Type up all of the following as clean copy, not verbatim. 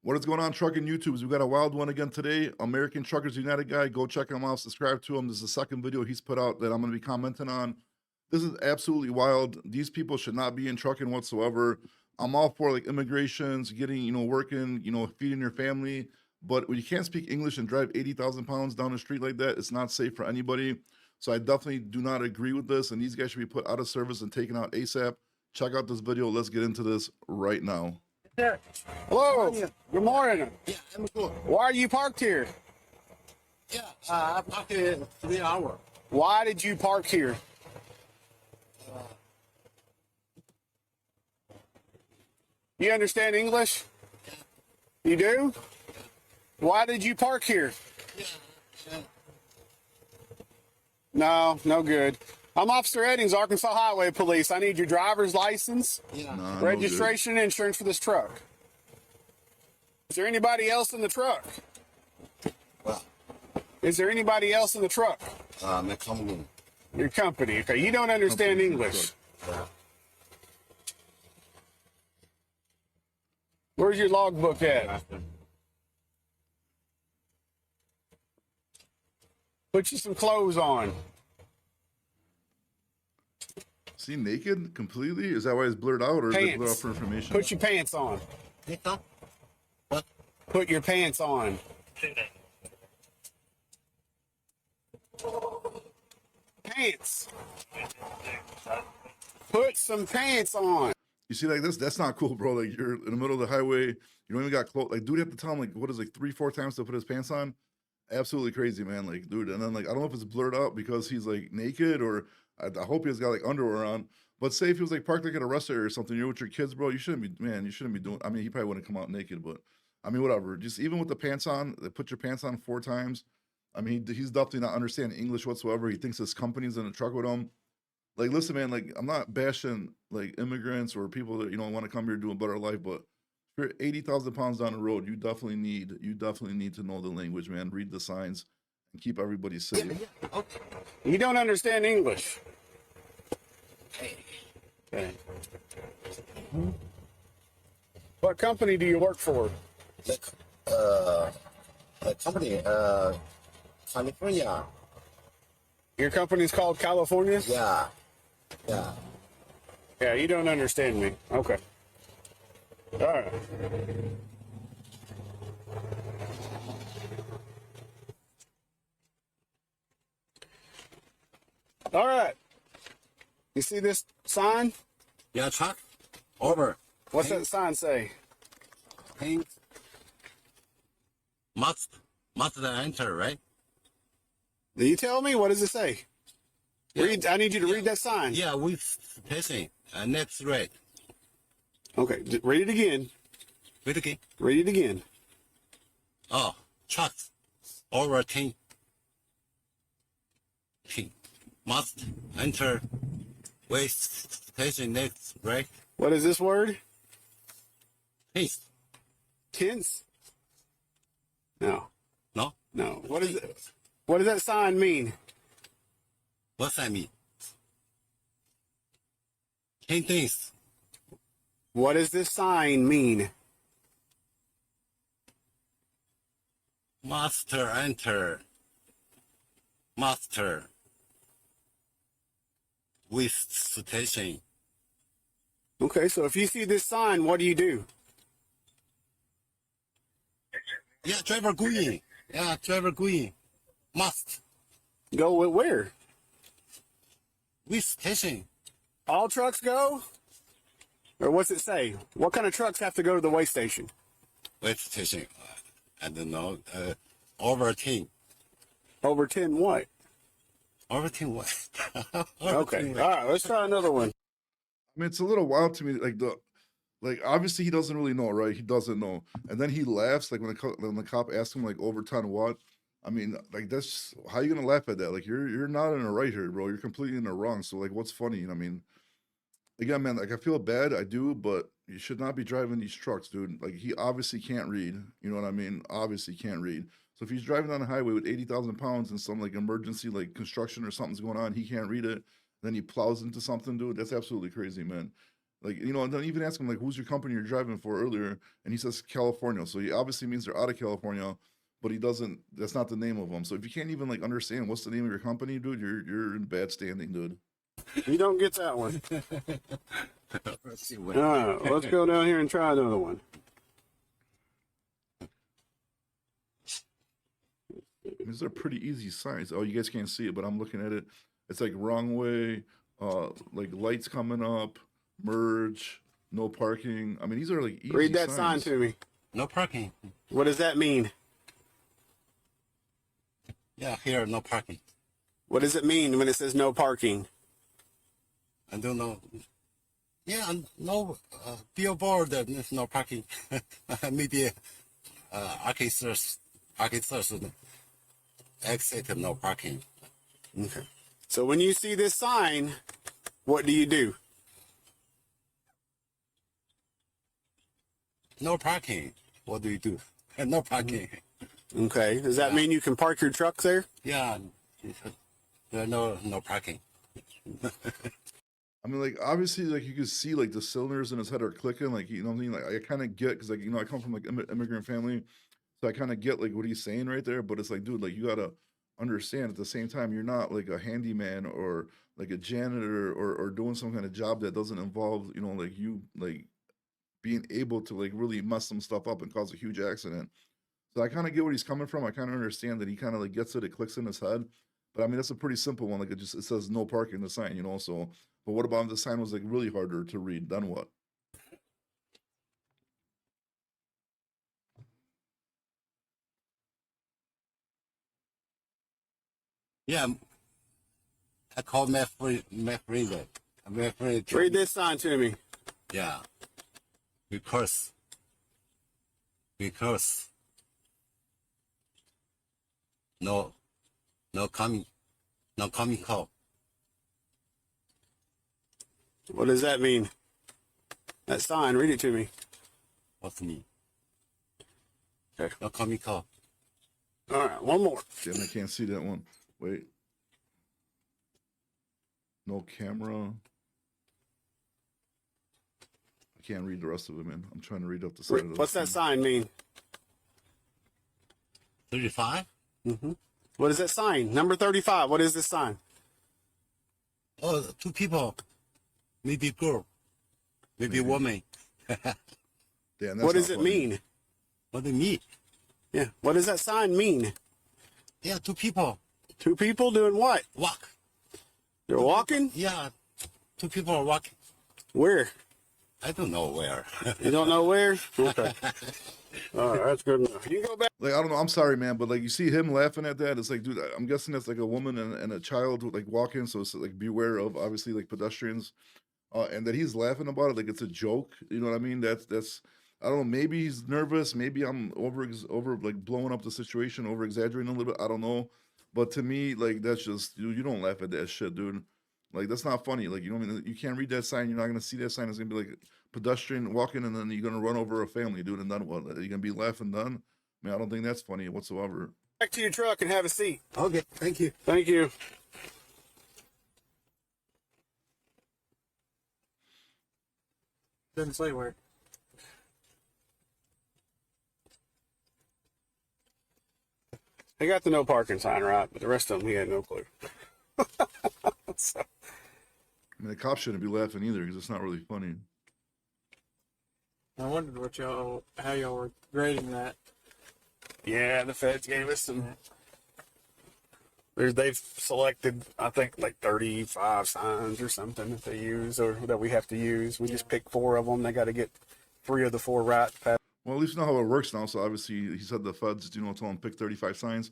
What is going on, Trucking YouTubes? We got a wild one again today. American Truckers United guy. Go check him out. Subscribe to him. This is the second video he's put out that I'm going to be commenting on. This is absolutely wild. These people should not be in trucking whatsoever. I'm all for like immigrations, getting, working, feeding your family. But when you can't speak English and drive 80,000 pounds down the street like that, it's not safe for anybody. So I definitely do not agree with this. And these guys should be put out of service and taken out ASAP. Check out this video. Let's get into this right now. Hello. Good morning. Yeah, I'm good. Why are you parked here? Yeah, I parked 3 hours. Why did you park here? You understand English? You do? Why did you park here? No good. I'm Officer Eddings, Arkansas Highway Police. I need your driver's license, registration, and insurance for this truck. Is there anybody else in the truck? Well, Is there anybody else in the truck? my company. Your company. Okay, you don't understand English. Yeah. Where's your logbook at? Put you some clothes on. Is he naked completely? Is that why he's blurred out, or is it blurred out for information? Put your pants on. What? Put your pants on. Pants. Put some pants on. You see, like this, that's not cool, bro. Like you're in the middle of the highway, you don't even got clothes. Like, dude, you have to tell him like what is like 3-4 times to put his pants on. Absolutely crazy, man. Like, dude, and then like I don't know if it's blurred out because he's like naked, or I hope he's got like underwear on. But say if he was like parked like at a rest area or something, you're with your kids, bro. You shouldn't be, man. You shouldn't be doing. I mean, he probably wouldn't come out naked, but I mean, whatever. Just even with the pants on, they put your pants on 4 times. I mean, he's definitely not understanding English whatsoever. He thinks his company's in a truck with him. Like, listen, man. Like, I'm not bashing like immigrants or people that want to come here and do a better life, but if you're 80,000 pounds down the road, you definitely need to know the language, man. Read the signs and keep everybody safe. Yeah. Okay. You don't understand English. Okay. What company do you work for? The company, California. Your company's called California? Yeah. Yeah. Yeah, you don't understand me. Okay. All right. All right. You see this sign? Yeah, truck. Over. What's that sign say? Pink. Must enter, right? Do you tell me? What does it say? Yeah. Read. I need you to read that sign. Yeah, with testing. Next red. Okay. Read it again. Wait again. Read it again. Oh, trucks. Over 10. Must enter with station next, right? What is this word? Please. Tense? No. No? No. What is it? What does that sign mean? What's that mean? 10 things. What does this sign mean? Master enter. Master. With station. Okay, so if you see this sign, what do you do? Yeah, driver going. Yeah, driver going. Must. Go with where? With station. All trucks go? Or what's it say? What kind of trucks have to go to the weigh station? With station. I don't know. Over 10. Over 10 what? Over 10 what? Okay, all right, let's try another one. I mean, it's a little wild to me. Like obviously he doesn't really know, right? He doesn't know, and then he laughs like when the cop asks him like over 10 what. I mean, like that's just, how you gonna laugh at that? Like you're not in the right here, bro. You're completely in the wrong. So like, what's funny? I mean, again, man, like I feel bad, I do, but you should not be driving these trucks, dude. Like he obviously can't read. You know what I mean? Obviously can't read. So if he's driving down the highway with 80,000 pounds and some like emergency like construction or something's going on, he can't read it. Then he plows into something, dude. That's absolutely crazy, man. Like, you know, and then even ask him like, who's your company you're driving for earlier, and he says California, so he obviously means they're out of California, but he doesn't. That's not the name of them. So if you can't even like understand what's the name of your company, dude, you're in bad standing, dude. You don't get that one. Let's see All what. right, let's go down here and try another one. These are pretty easy signs. Oh, you guys can't see it, but I'm looking at it. It's like wrong way, like lights coming up, merge, no parking. I mean, these are like easy Read that signs. sign to me. No parking. What does that mean? Yeah, here no parking. What does it mean when it says no parking? I don't know. Yeah, no billboard. There's no parking. Maybe architects exit no parking. Okay. So when you see this sign, what do you do? No parking. What do you do? No parking. Okay. Does that mean you can park your truck there? Yeah, there no parking. I mean, like obviously, like you can see like the cylinders in his head are clicking. Like you know what I mean? Like I kind of get because like you know I come from like immigrant family, so I kind of get like what he's saying right there. But it's like, dude, like you gotta understand at the same time you're not like a handyman or like a janitor or doing some kind of job that doesn't involve you know like you like being able to like really mess some stuff up and cause a huge accident. So I kind of get where he's coming from. I kind of understand that he kind of like gets it. It clicks in his head. But I mean, that's a pretty simple one. Like it says no parking the sign, you know. So, but what about if the sign was like really harder to read? Then what? Yeah, I called my friend. My friend. Read this sign to me. Yeah, because no coming call. What does that mean? That sign, read it to me. What's me? Okay. No coming call. All right, one more. Damn, I can't see that one. Wait. No camera. I can't read the rest of it, man. I'm trying to read up the side of the What's that sign mean? 35? Mm-hmm. What is that sign? Number 35. What is this sign? Oh, two people. Maybe girl. Maybe woman. Damn, What does it mean? What do you mean? Yeah. What does that sign mean? Yeah, two people. Two people doing what? Walk. They're walking? Yeah, two people are walking. Where? I don't know where. You don't know where? Okay. All right, that's good enough. You can go back. Like I don't know. I'm sorry, man, but like you see him laughing at that. It's like, dude, I'm guessing that's like a woman and a child like walking. So it's like beware of obviously like pedestrians, and that he's laughing about it like it's a joke. You know what I mean? That's I don't know. Maybe he's nervous. Maybe I'm over like blowing up the situation, over exaggerating a little bit. I don't know. But to me, like that's just dude, you don't laugh at that shit, dude. Like that's not funny. Like you know what I mean? You can't read that sign. You're not gonna see that sign. It's gonna be like pedestrian walking, and then you're gonna run over a family, dude. And then what? You're gonna be laughing then? I mean, I don't think that's funny whatsoever. Back to your truck and have a seat. Okay, thank you. Thank you. Didn't say where. He got the no parking sign right, but the rest of them he had no clue. So, I mean, the cops shouldn't be laughing either because it's not really funny. I wondered how y'all were grading that. yeah, the feds gave us some. They've selected, I think, like 35 signs or something that they use or that we have to use. We just pick 4 of them. They got to get 3 of the 4 right. Well, at least you know how it works now. So obviously, he said the feds, you know, tell them pick 35 signs.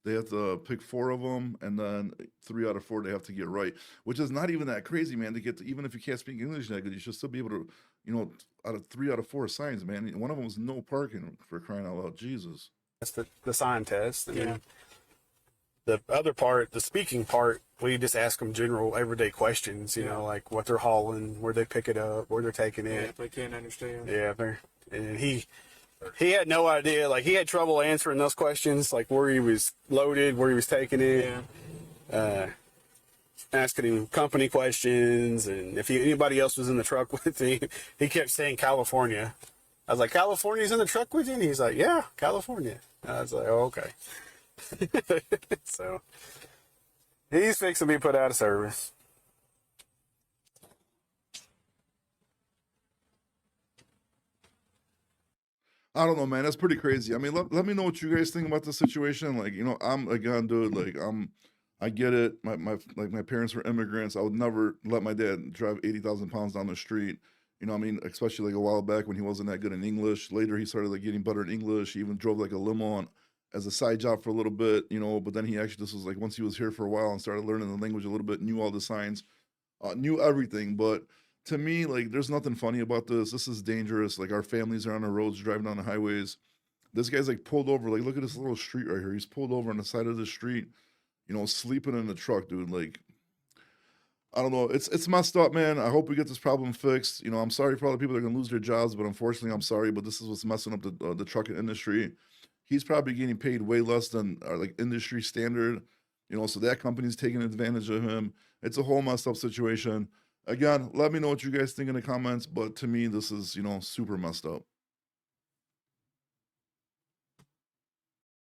They have to pick 4 of them, and then 3 out of 4 they have to get right, which is not even that crazy, man. To get to, even if you can't speak English that good, you should still be able to, you know, out of 3 out of 4 signs, man. One of them was no parking, for crying out loud, Jesus. That's the sign test. And Yeah. then the other part, the speaking part, we just ask them general everyday questions, you know, like what they're hauling, where they pick it up, where they're taking Yeah, it. if they can't understand. Yeah, and he had no idea. Like he had trouble answering those questions, like where he was loaded, where he was taking it. Yeah. asking him company questions, and if anybody else was in the truck with me, he kept saying California. I was like, California's in the truck with you? And he's like, yeah, California. I was like, oh, okay. So he's fixing to be put out of service. I don't know, man. That's pretty crazy. I mean, let me know what you guys think about the situation. Like, you know, I'm again, dude. Like, I get it. My parents were immigrants. I would never let my dad drive 80,000 pounds down the street. You know, what I mean, especially like a while back when he wasn't that good in English. Later, he started like getting better in English. He even drove like a limo as a side job for a little bit. You know, but then this was like once he was here for a while and started learning the language a little bit, knew all the signs, knew everything. But to me, like, there's nothing funny about this. This is dangerous. Like, our families are on the roads, driving down the highways. This guy's like pulled over. Like, look at this little street right here. He's pulled over on the side of the street, you know, sleeping in the truck, dude. Like, I don't know. It's messed up, man. I hope we get this problem fixed. You know, I'm sorry for all the people that are gonna lose their jobs, but unfortunately, I'm sorry. But this is what's messing up the trucking industry. He's probably getting paid way less than our like industry standard. You know, so that company's taking advantage of him. It's a whole messed up situation. Again, let me know what you guys think in the comments. But to me, this is, you know, super messed up.